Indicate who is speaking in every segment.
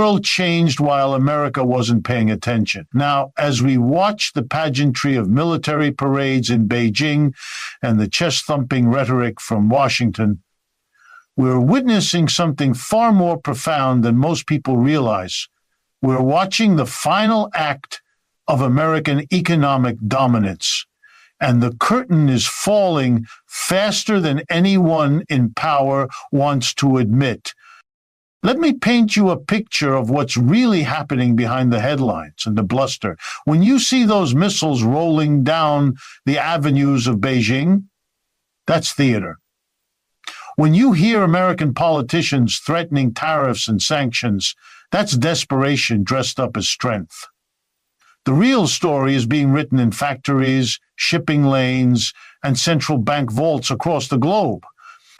Speaker 1: world changed while America wasn't paying attention. Now, as we watch the pageantry of military parades in Beijing and the chest-thumping rhetoric from Washington, we're witnessing something far more profound than most people realize. We're watching the final act of American economic dominance, and the curtain is falling faster than anyone in power wants to admit. Let me paint you a picture of what's really happening behind the headlines and the bluster. When you see those missiles rolling down the avenues of Beijing, that's theater. When you hear American politicians threatening tariffs and sanctions, that's desperation dressed up as strength. The real story is being written in factories, shipping lanes, and central bank vaults across the globe.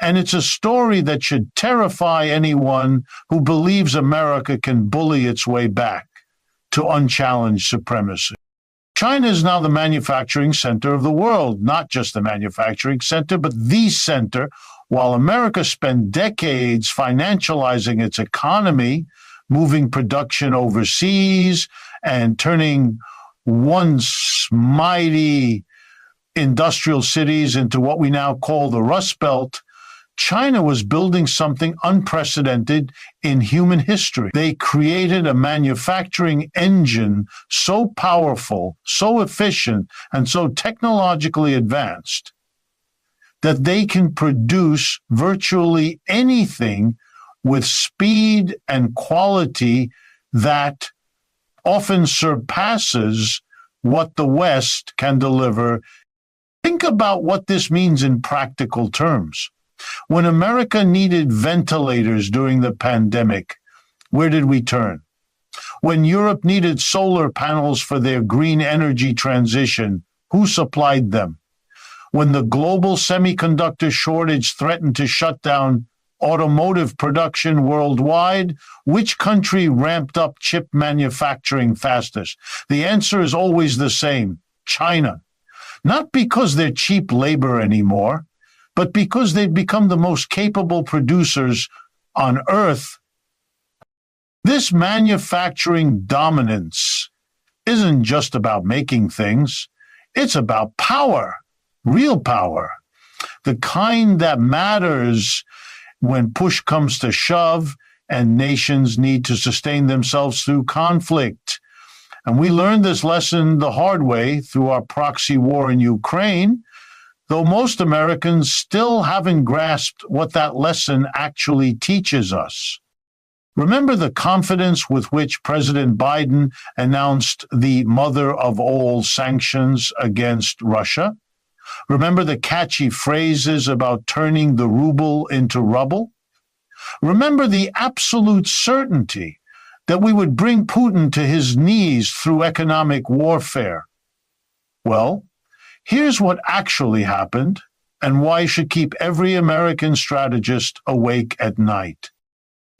Speaker 1: And it's a story that should terrify anyone who believes America can bully its way back to unchallenged supremacy. China is now the manufacturing center of the world, not just the manufacturing center, but the center, while America spent decades financializing its economy, moving production overseas, and turning once mighty industrial cities into what we now call the Rust Belt. China was building something unprecedented in human history. They created a manufacturing engine so powerful, so efficient, and so technologically advanced that they can produce virtually anything with speed and quality that often surpasses what the West can deliver. Think about what this means in practical terms. When America needed ventilators during the pandemic, where did we turn? When Europe needed solar panels for their green energy transition, who supplied them? When the global semiconductor shortage threatened to shut down automotive production worldwide, which country ramped up chip manufacturing fastest? The answer is always the same: China. Not because they're cheap labor anymore, but because they've become the most capable producers on Earth. This manufacturing dominance isn't just about making things, it's about power, real power, the kind that matters when push comes to shove and nations need to sustain themselves through conflict. And we learned this lesson the hard way through our proxy war in Ukraine, though most Americans still haven't grasped what that lesson actually teaches us. Remember the confidence with which President Biden announced the mother of all sanctions against Russia? Remember the catchy phrases about turning the ruble into rubble? Remember the absolute certainty that we would bring Putin to his knees through economic warfare? Well, here's what actually happened and why it should keep every American strategist awake at night.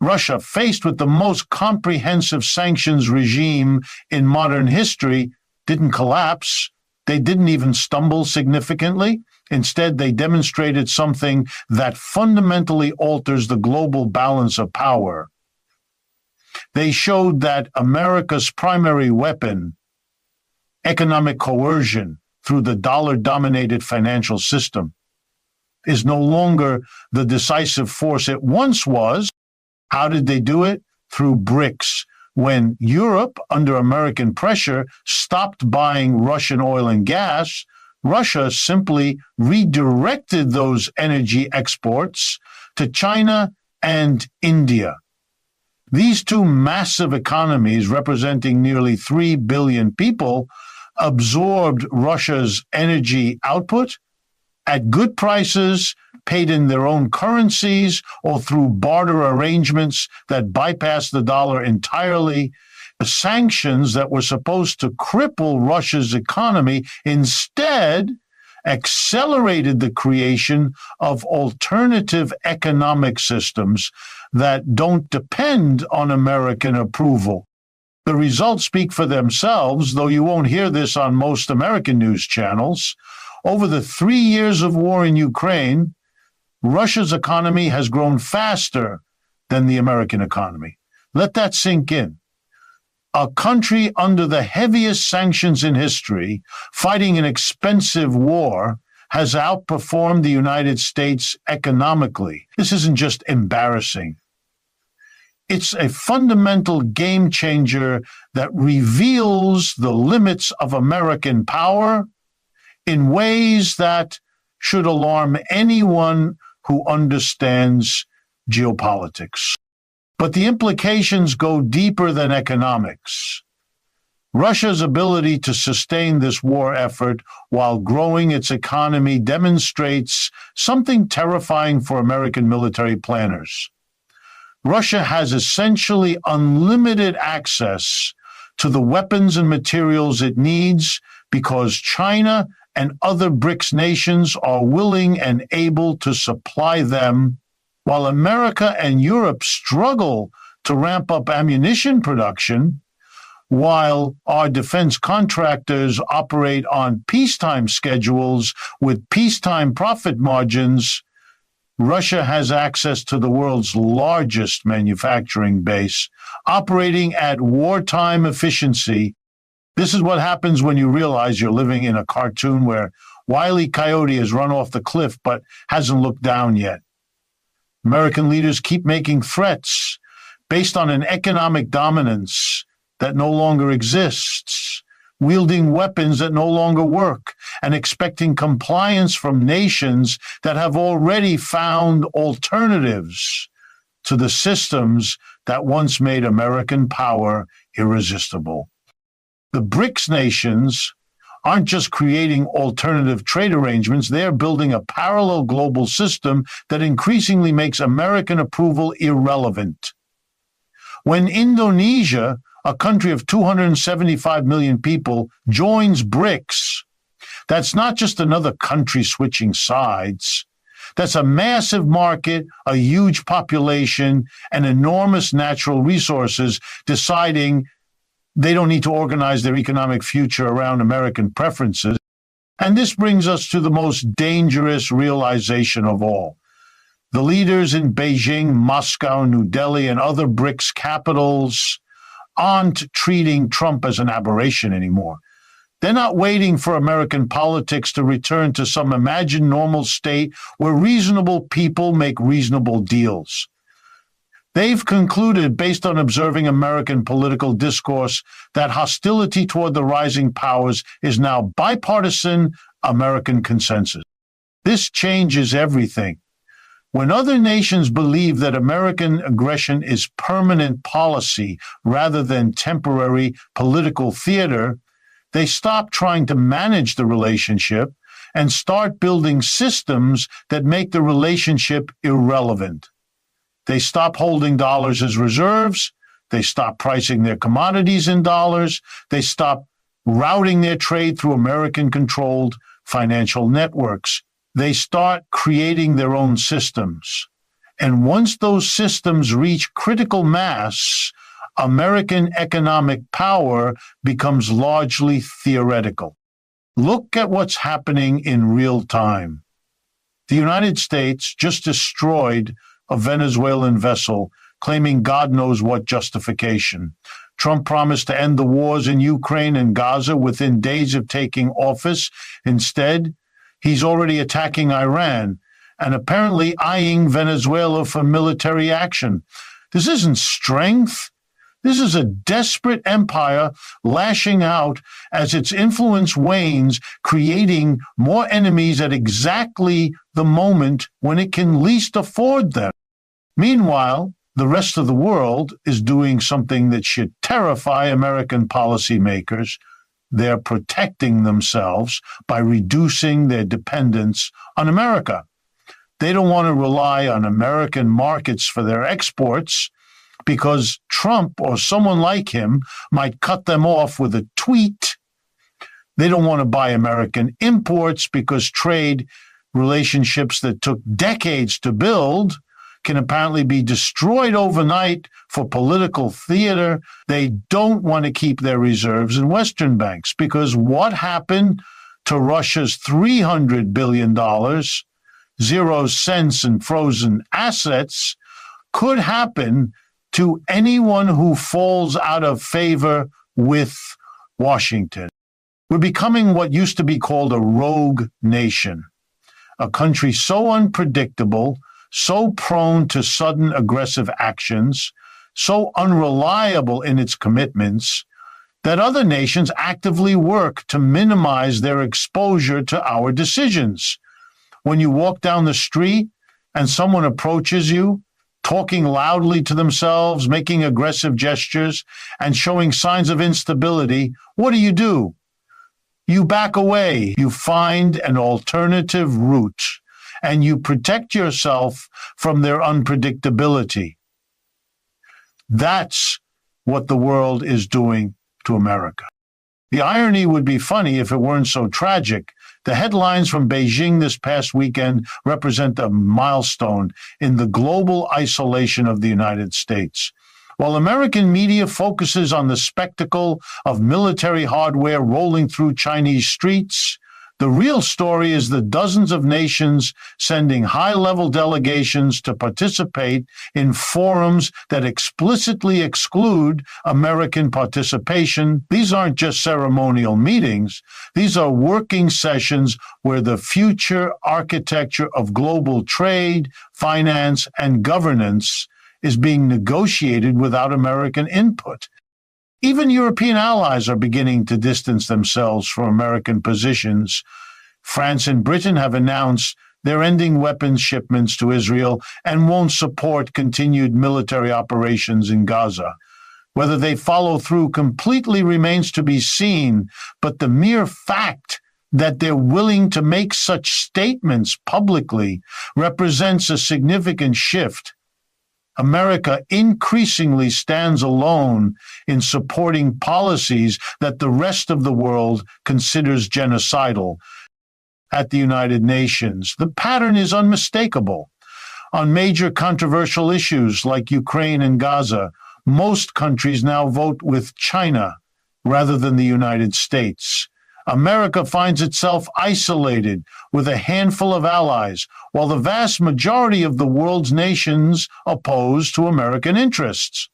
Speaker 1: Russia, faced with the most comprehensive sanctions regime in modern history, didn't collapse. They didn't even stumble significantly. Instead, they demonstrated something that fundamentally alters the global balance of power. They showed that America's primary weapon, economic coercion through the dollar-dominated financial system, is no longer the decisive force it once was. How did they do it? Through BRICS. When Europe, under American pressure, stopped buying Russian oil and gas, Russia simply redirected those energy exports to China and India. These two massive economies, representing nearly 3 billion people, absorbed Russia's energy output at good prices, paid in their own currencies, or through barter arrangements that bypassed the dollar entirely. The sanctions that were supposed to cripple Russia's economy instead accelerated the creation of alternative economic systems that don't depend on American approval. The results speak for themselves, though you won't hear this on most American news channels. Over the 3 years of war in Ukraine, Russia's economy has grown faster than the American economy. Let that sink in. A country under the heaviest sanctions in history, fighting an expensive war, has outperformed the United States economically. This isn't just embarrassing. It's a fundamental game changer that reveals the limits of American power in ways that should alarm anyone who understands geopolitics. But the implications go deeper than economics. Russia's ability to sustain this war effort while growing its economy demonstrates something terrifying for American military planners. Russia has essentially unlimited access to the weapons and materials it needs because China and other BRICS nations are willing and able to supply them, while America and Europe struggle to ramp up ammunition production, while our defense contractors operate on peacetime schedules with peacetime profit margins. Russia has access to the world's largest manufacturing base, operating at wartime efficiency. This is what happens when you realize you're living in a cartoon where Wile E. Coyote has run off the cliff but hasn't looked down yet. American leaders keep making threats based on an economic dominance that no longer exists, wielding weapons that no longer work, and expecting compliance from nations that have already found alternatives to the systems that once made American power irresistible. The BRICS nations aren't just creating alternative trade arrangements, they're building a parallel global system that increasingly makes American approval irrelevant. When Indonesia, a country of 275 million people, joins BRICS, that's not just another country switching sides. That's a massive market, a huge population, and enormous natural resources deciding they don't need to organize their economic future around American preferences. And this brings us to the most dangerous realization of all. The leaders in Beijing, Moscow, New Delhi, and other BRICS capitals aren't treating Trump as an aberration anymore. They're not waiting for American politics to return to some imagined normal state where reasonable people make reasonable deals. They've concluded, based on observing American political discourse, that hostility toward the rising powers is now bipartisan American consensus. This changes everything. When other nations believe that American aggression is permanent policy rather than temporary political theater, they stop trying to manage the relationship and start building systems that make the relationship irrelevant. They stop holding dollars as reserves. They stop pricing their commodities in dollars. They stop routing their trade through American-controlled financial networks. They start creating their own systems. And once those systems reach critical mass, American economic power becomes largely theoretical. Look at what's happening in real time. The United States just destroyed a Venezuelan vessel, claiming God knows what justification. Trump promised to end the wars in Ukraine and Gaza within days of taking office. Instead, he's already attacking Iran and apparently eyeing Venezuela for military action. This isn't strength. This is a desperate empire lashing out as its influence wanes, creating more enemies at exactly the moment when it can least afford them. Meanwhile, the rest of the world is doing something that should terrify American policymakers. They're protecting themselves by reducing their dependence on America. They don't want to rely on American markets for their exports because Trump or someone like him might cut them off with a tweet. They don't want to buy American imports because trade relationships that took decades to build can apparently be destroyed overnight for political theater. They don't want to keep their reserves in Western banks because what happened to Russia's $300 billion, 0 cents in frozen assets, could happen to anyone who falls out of favor with Washington. We're becoming what used to be called a rogue nation, a country so unpredictable, so prone to sudden aggressive actions, so unreliable in its commitments, that other nations actively work to minimize their exposure to our decisions. When you walk down the street and someone approaches you, talking loudly to themselves, making aggressive gestures, and showing signs of instability, what do? You back away. You find an alternative route, and you protect yourself from their unpredictability. That's what the world is doing to America. The irony would be funny if it weren't so tragic. The headlines from Beijing this past weekend represent a milestone in the global isolation of the United States. While American media focuses on the spectacle of military hardware rolling through Chinese streets, the real story is the dozens of nations sending high-level delegations to participate in forums that explicitly exclude American participation. These aren't just ceremonial meetings. These are working sessions where the future architecture of global trade, finance, and governance is being negotiated without American input. Even European allies are beginning to distance themselves from American positions. France and Britain have announced they're ending weapons shipments to Israel and won't support continued military operations in Gaza. Whether they follow through completely remains to be seen, but the mere fact that they're willing to make such statements publicly represents a significant shift. America increasingly stands alone in supporting policies that the rest of the world considers genocidal. At the United Nations, the pattern is unmistakable. On major controversial issues like Ukraine and Gaza, most countries now vote with China rather than the United States. America finds itself isolated with a handful of allies, while the vast majority of the world's nations oppose to American interests.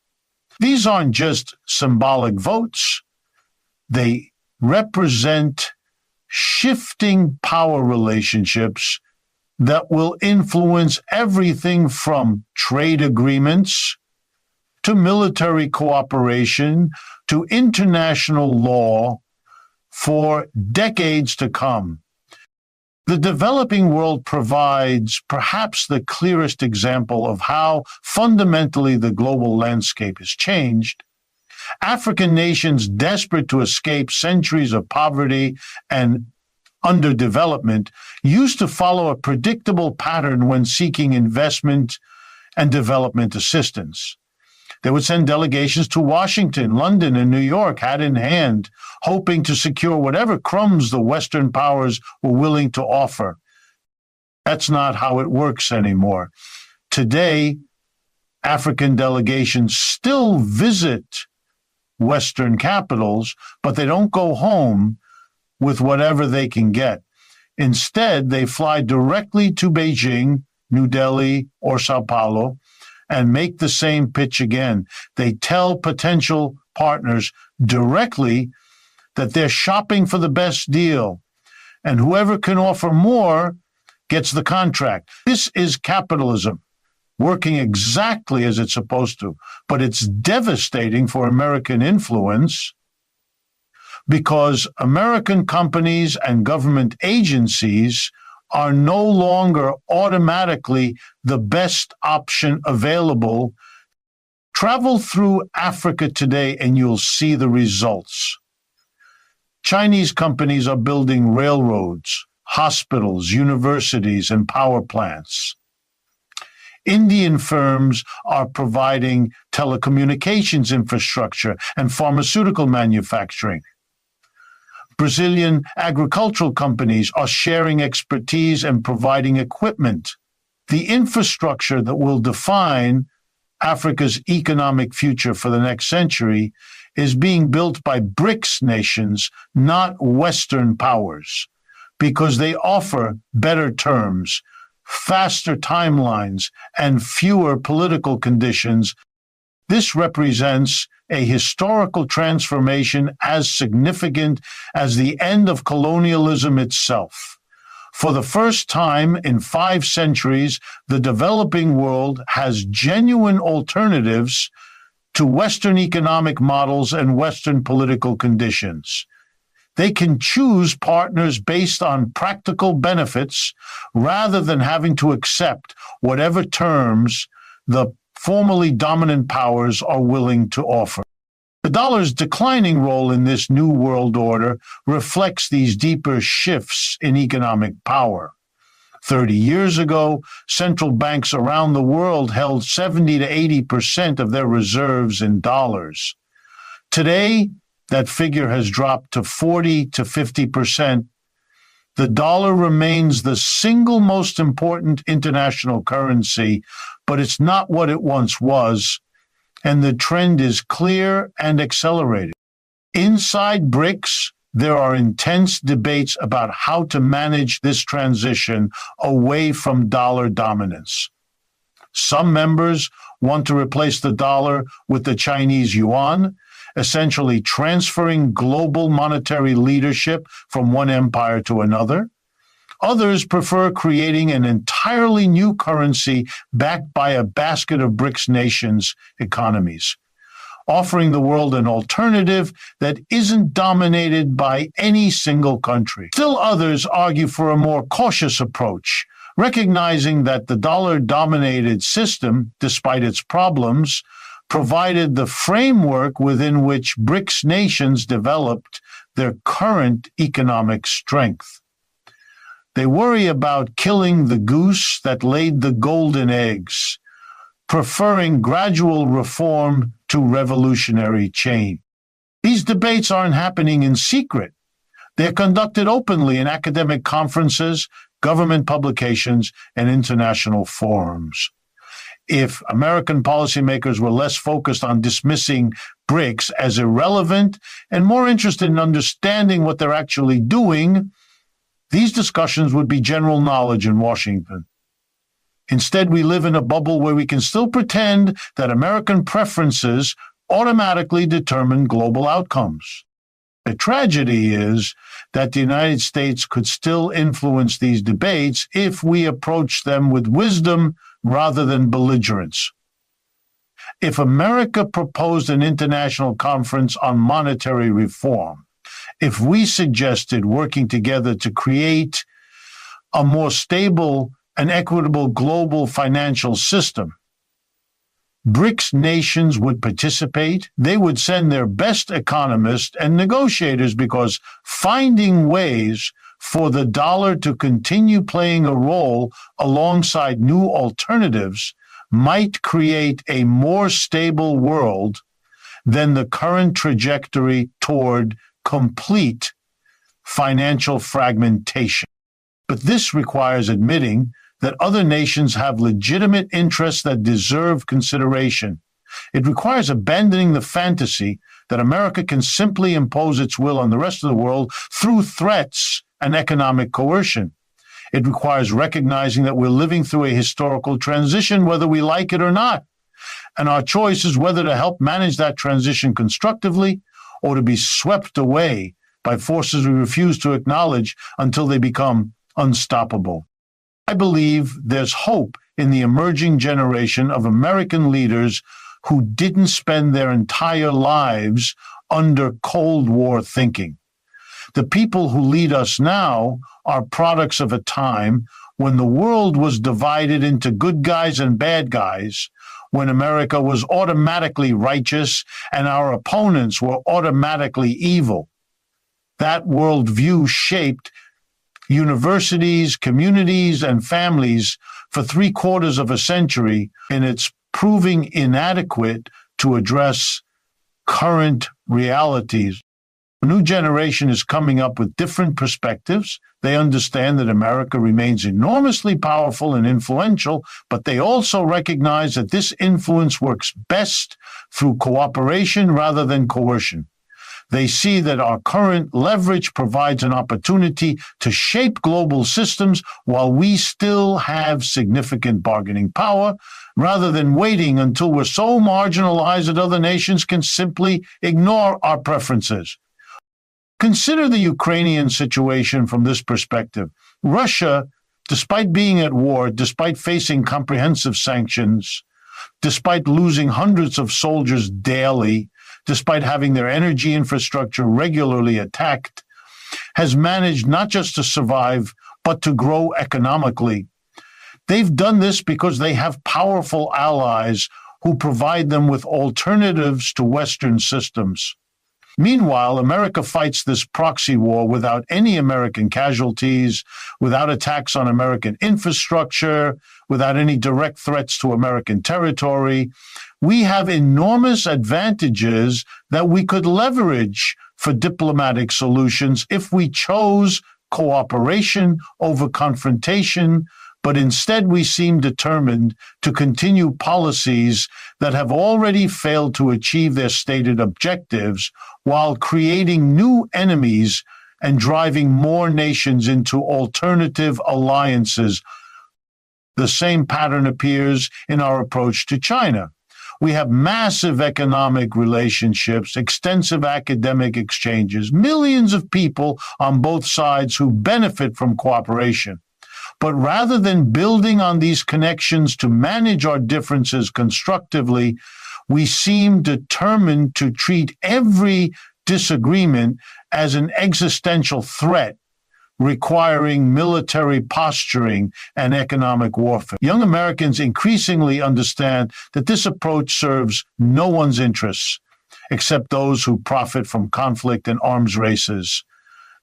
Speaker 1: These aren't just symbolic votes. They represent shifting power relationships that will influence everything from trade agreements to military cooperation to international law for decades to come. The developing world provides perhaps the clearest example of how fundamentally the global landscape has changed. African nations desperate to escape centuries of poverty and underdevelopment used to follow a predictable pattern when seeking investment and development assistance. They would send delegations to Washington, London, and New York, hat in hand, hoping to secure whatever crumbs the Western powers were willing to offer. That's not how it works anymore. Today, African delegations still visit Western capitals, but they don't go home with whatever they can get. Instead, they fly directly to Beijing, New Delhi, or Sao Paulo, and make the same pitch again. They tell potential partners directly that they're shopping for the best deal, and whoever can offer more gets the contract. This is capitalism, working exactly as it's supposed to, but it's devastating for American influence because American companies and government agencies are no longer automatically the best option available. Travel through Africa today and you'll see the results. Chinese companies are building railroads, hospitals, universities, and power plants. Indian firms are providing telecommunications infrastructure and pharmaceutical manufacturing. Brazilian agricultural companies are sharing expertise and providing equipment. The infrastructure that will define Africa's economic future for the next century is being built by BRICS nations, not Western powers, because they offer better terms, faster timelines, and fewer political conditions This represents a historical transformation as significant as the end of colonialism itself. For the first time in 5 centuries, the developing world has genuine alternatives to Western economic models and Western political conditions. They can choose partners based on practical benefits rather than having to accept whatever terms the formerly dominant powers are willing to offer. The dollar's declining role in this new world order reflects these deeper shifts in economic power. 30 years ago, central banks around the world held 70 to 80% of their reserves in dollars. Today, that figure has dropped to 40 to 50%. The dollar remains the single most important international currency, but it's not what it once was, and the trend is clear and accelerated. Inside BRICS, there are intense debates about how to manage this transition away from dollar dominance. Some members want to replace the dollar with the Chinese yuan, essentially transferring global monetary leadership from one empire to another. Others prefer creating an entirely new currency backed by a basket of BRICS nations' economies, offering the world an alternative that isn't dominated by any single country. Still others argue for a more cautious approach, recognizing that the dollar-dominated system, despite its problems, provided the framework within which BRICS nations developed their current economic strength. They worry about killing the goose that laid the golden eggs, preferring gradual reform to revolutionary change. These debates aren't happening in secret. They're conducted openly in academic conferences, government publications, and international forums. If American policymakers were less focused on dismissing BRICS as irrelevant and more interested in understanding what they're actually doing, these discussions would be general knowledge in Washington. Instead, we live in a bubble where we can still pretend that American preferences automatically determine global outcomes. The tragedy is that the United States could still influence these debates if we approach them with wisdom rather than belligerence. If America proposed an international conference on monetary reform, if we suggested working together to create a more stable and equitable global financial system, BRICS nations would participate. They would send their best economists and negotiators because finding ways for the dollar to continue playing a role alongside new alternatives might create a more stable world than the current trajectory toward complete financial fragmentation. But this requires admitting that other nations have legitimate interests that deserve consideration. It requires abandoning the fantasy that America can simply impose its will on the rest of the world through threats and economic coercion. It requires recognizing that we're living through a historical transition, whether we like it or not. And our choice is whether to help manage that transition constructively or to be swept away by forces we refuse to acknowledge until they become unstoppable. I believe there's hope in the emerging generation of American leaders who didn't spend their entire lives under Cold War thinking. The people who lead us now are products of a time when the world was divided into good guys and bad guys, when America was automatically righteous and our opponents were automatically evil. That worldview shaped universities, communities, and families for 3/4 of a century, and it's proving inadequate to address current realities. A new generation is coming up with different perspectives. They understand that America remains enormously powerful and influential, but they also recognize that this influence works best through cooperation rather than coercion. They see that our current leverage provides an opportunity to shape global systems while we still have significant bargaining power, rather than waiting until we're so marginalized that other nations can simply ignore our preferences. Consider the Ukrainian situation from this perspective. Russia, despite being at war, despite facing comprehensive sanctions, despite losing hundreds of soldiers daily, despite having their energy infrastructure regularly attacked, has managed not just to survive, but to grow economically. They've done this because they have powerful allies who provide them with alternatives to Western systems. Meanwhile, America fights this proxy war without any American casualties, without attacks on American infrastructure, without any direct threats to American territory. We have enormous advantages that we could leverage for diplomatic solutions if we chose cooperation over confrontation, but instead we seem determined to continue policies that have already failed to achieve their stated objectives while creating new enemies and driving more nations into alternative alliances. The same pattern appears in our approach to China. We have massive economic relationships, extensive academic exchanges, millions of people on both sides who benefit from cooperation. But rather than building on these connections to manage our differences constructively, we seem determined to treat every disagreement as an existential threat, requiring military posturing and economic warfare. Young Americans increasingly understand that this approach serves no one's interests, except those who profit from conflict and arms races.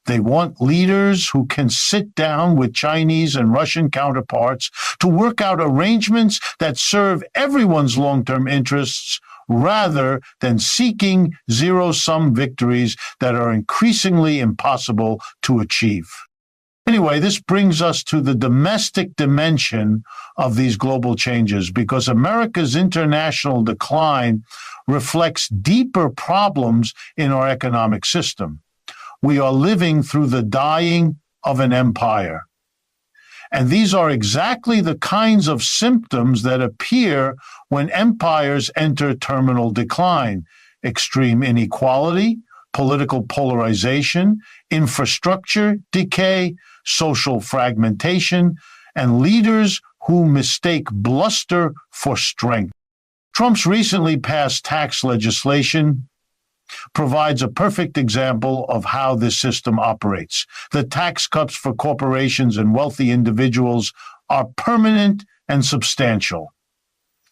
Speaker 1: They want leaders who can sit down with Chinese and Russian counterparts to work out arrangements that serve everyone's long-term interests, rather than seeking zero-sum victories that are increasingly impossible to achieve. Anyway, this brings us to the domestic dimension of these global changes, because America's international decline reflects deeper problems in our economic system. We are living through the dying of an empire. And these are exactly the kinds of symptoms that appear when empires enter terminal decline: extreme inequality, political polarization, infrastructure decay, social fragmentation, and leaders who mistake bluster for strength. Trump's recently passed tax legislation provides a perfect example of how this system operates. The tax cuts for corporations and wealthy individuals are permanent and substantial.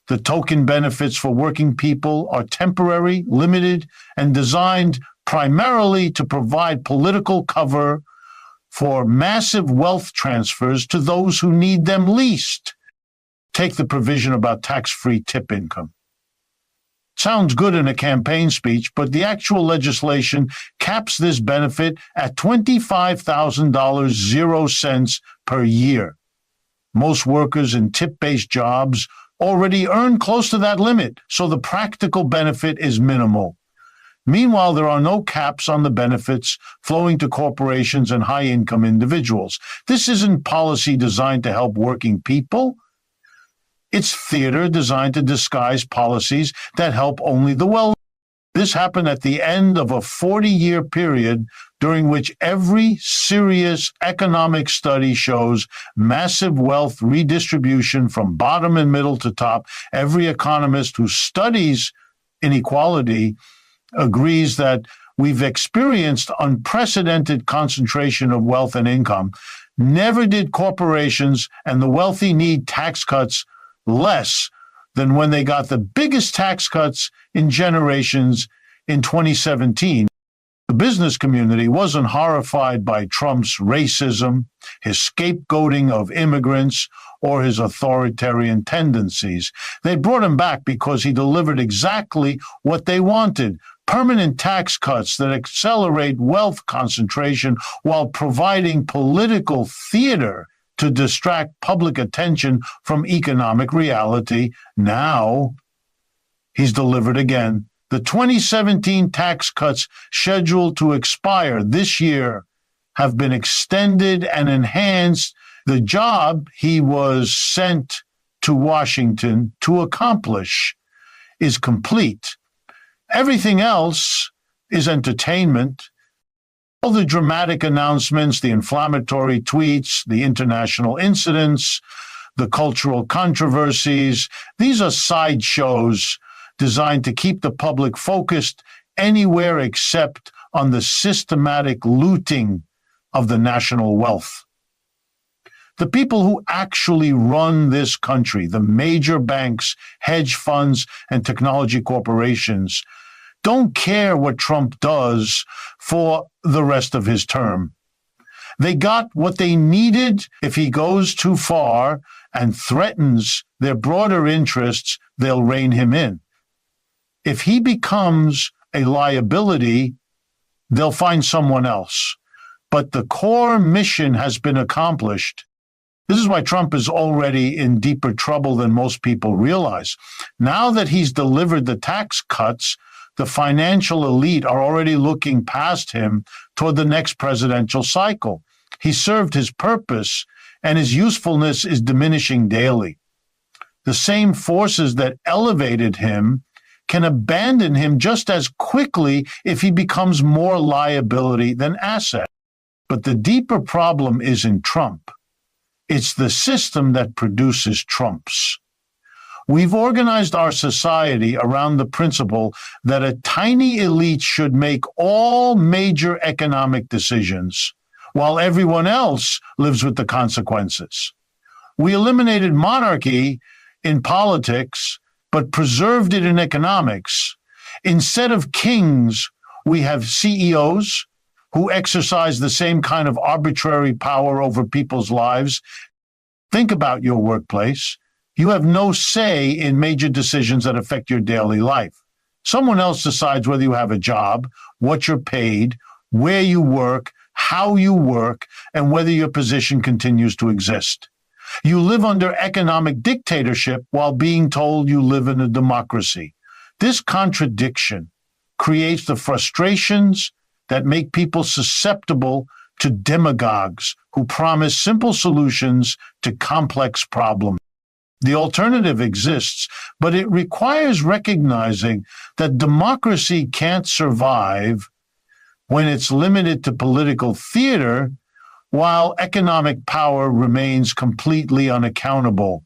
Speaker 1: The token benefits for working people are temporary, limited, and designed primarily to provide political cover for massive wealth transfers to those who need them least. Take the provision about tax-free tip income. Sounds good in a campaign speech, but the actual legislation caps this benefit at $25,000, 0 cents per year. Most workers in tip-based jobs already earn close to that limit, so the practical benefit is minimal. Meanwhile, there are no caps on the benefits flowing to corporations and high-income individuals. This isn't policy designed to help working people. It's theater designed to disguise policies that help only the wealthy. This happened at the end of a 40-year period during which every serious economic study shows massive wealth redistribution from bottom and middle to top. Every economist who studies inequality agrees that we've experienced unprecedented concentration of wealth and income. Never did corporations and the wealthy need tax cuts less than when they got the biggest tax cuts in generations in 2017. The business community wasn't horrified by Trump's racism, his scapegoating of immigrants, or his authoritarian tendencies. They brought him back because he delivered exactly what they wanted: permanent tax cuts that accelerate wealth concentration while providing political theater to distract public attention from economic reality. Now, he's delivered again. The 2017 tax cuts scheduled to expire this year have been extended and enhanced. The job he was sent to Washington to accomplish is complete. Everything else is entertainment. All the dramatic announcements, the inflammatory tweets, the international incidents, the cultural controversies, these are sideshows designed to keep the public focused anywhere except on the systematic looting of the national wealth. The people who actually run this country, the major banks, hedge funds, and technology corporations, don't care what Trump does for the rest of his term. They got what they needed. If he goes too far and threatens their broader interests, they'll rein him in. If he becomes a liability, they'll find someone else. But the core mission has been accomplished. This is why Trump is already in deeper trouble than most people realize. Now that he's delivered the tax cuts, the financial elite are already looking past him toward the next presidential cycle. He served his purpose, and his usefulness is diminishing daily. The same forces that elevated him can abandon him just as quickly if he becomes more liability than asset. But the deeper problem isn't Trump. It's the system that produces Trumps. We've organized our society around the principle that a tiny elite should make all major economic decisions, while everyone else lives with the consequences. We eliminated monarchy in politics, but preserved it in economics. Instead of kings, we have CEOs who exercise the same kind of arbitrary power over people's lives. Think about your workplace. You have no say in major decisions that affect your daily life. Someone else decides whether you have a job, what you're paid, where you work, how you work, and whether your position continues to exist. You live under economic dictatorship while being told you live in a democracy. This contradiction creates the frustrations that make people susceptible to demagogues who promise simple solutions to complex problems. The alternative exists, but it requires recognizing that democracy can't survive when it's limited to political theater, while economic power remains completely unaccountable.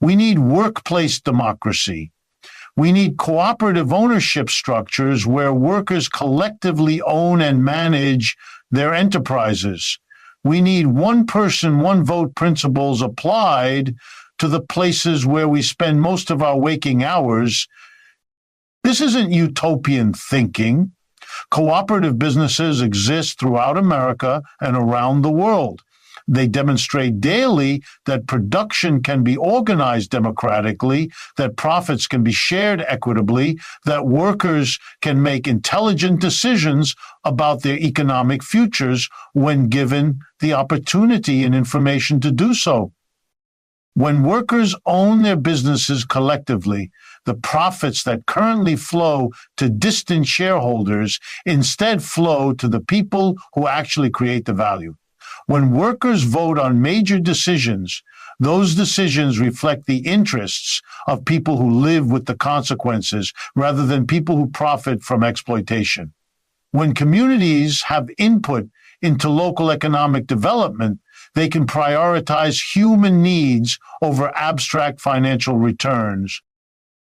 Speaker 1: We need workplace democracy. We need cooperative ownership structures where workers collectively own and manage their enterprises. We need one person, one vote principles applied to the places where we spend most of our waking hours. This isn't utopian thinking. Cooperative businesses exist throughout America and around the world. They demonstrate daily that production can be organized democratically, that profits can be shared equitably, that workers can make intelligent decisions about their economic futures when given the opportunity and information to do so. When workers own their businesses collectively, the profits that currently flow to distant shareholders instead flow to the people who actually create the value. When workers vote on major decisions, those decisions reflect the interests of people who live with the consequences rather than people who profit from exploitation. When communities have input into local economic development, they can prioritize human needs over abstract financial returns.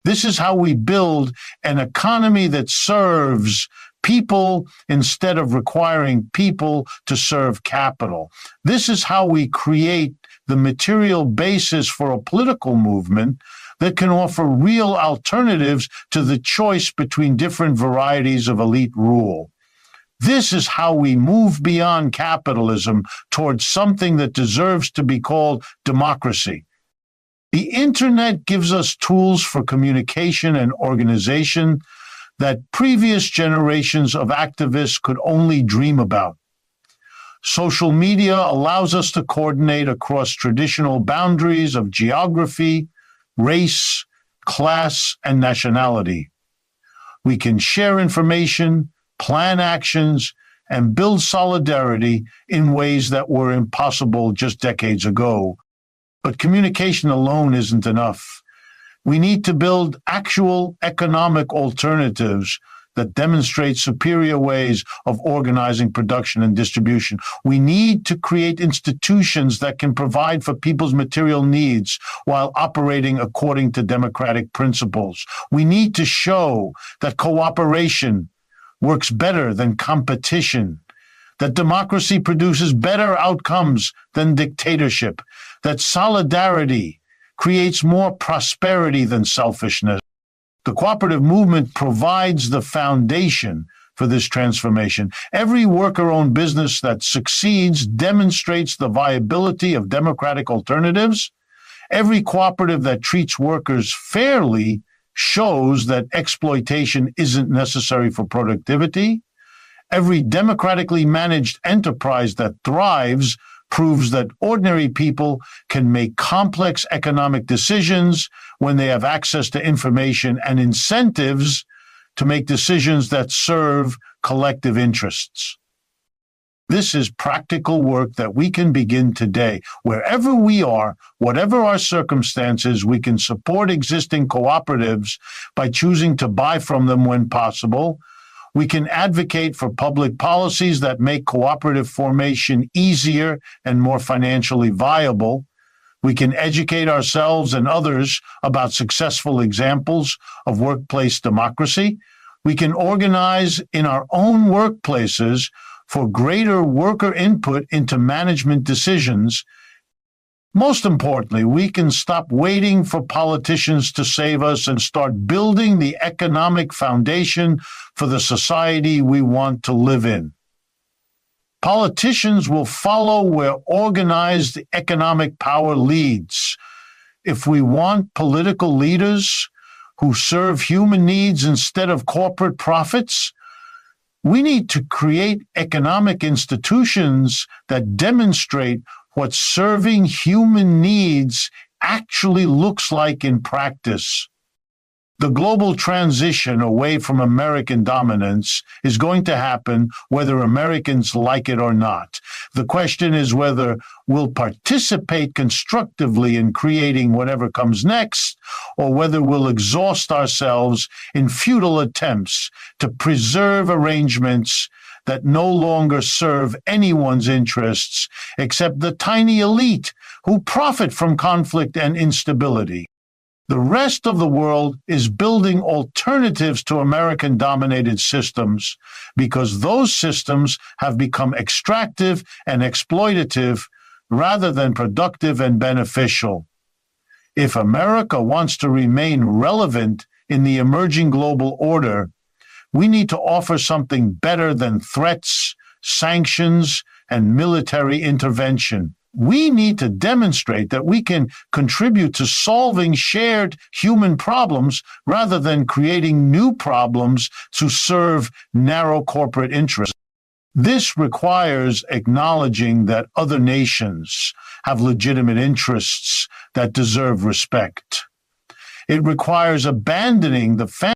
Speaker 1: This is how we build an economy that serves people instead of requiring people to serve capital. This is how we create the material basis for a political movement that can offer real alternatives to the choice between different varieties of elite rule. This is how we move beyond capitalism towards something that deserves to be called democracy. The internet gives us tools for communication and organization that previous generations of activists could only dream about. Social media allows us to coordinate across traditional boundaries of geography, race, class, and nationality. We can share information, plan actions, and build solidarity in ways that were impossible just decades ago. But communication alone isn't enough. We need to build actual economic alternatives that demonstrate superior ways of organizing production and distribution. We need to create institutions that can provide for people's material needs while operating according to democratic principles. We need to show that cooperation works better than competition, that democracy produces better outcomes than dictatorship, that solidarity creates more prosperity than selfishness. The cooperative movement provides the foundation for this transformation. Every worker-owned business that succeeds demonstrates the viability of democratic alternatives. Every cooperative that treats workers fairly shows that exploitation isn't necessary for productivity. Every democratically managed enterprise that thrives proves that ordinary people can make complex economic decisions when they have access to information and incentives to make decisions that serve collective interests. This is practical work that we can begin today. Wherever we are, whatever our circumstances, we can support existing cooperatives by choosing to buy from them when possible. We can advocate for public policies that make cooperative formation easier and more financially viable. We can educate ourselves and others about successful examples of workplace democracy. We can organize in our own workplaces for greater worker input into management decisions. Most importantly, we can stop waiting for politicians to save us and start building the economic foundation for the society we want to live in. Politicians will follow where organized economic power leads. If we want political leaders who serve human needs instead of corporate profits, we need to create economic institutions that demonstrate what serving human needs actually looks like in practice. The global transition away from American dominance is going to happen whether Americans like it or not. The question is whether we'll participate constructively in creating whatever comes next, or whether we'll exhaust ourselves in futile attempts to preserve arrangements that no longer serve anyone's interests except the tiny elite who profit from conflict and instability. The rest of the world is building alternatives to American-dominated systems because those systems have become extractive and exploitative rather than productive and beneficial. If America wants to remain relevant in the emerging global order, we need to offer something better than threats, sanctions, and military intervention. We need to demonstrate that we can contribute to solving shared human problems rather than creating new problems to serve narrow corporate interests. This requires acknowledging that other nations have legitimate interests that deserve respect. It requires abandoning the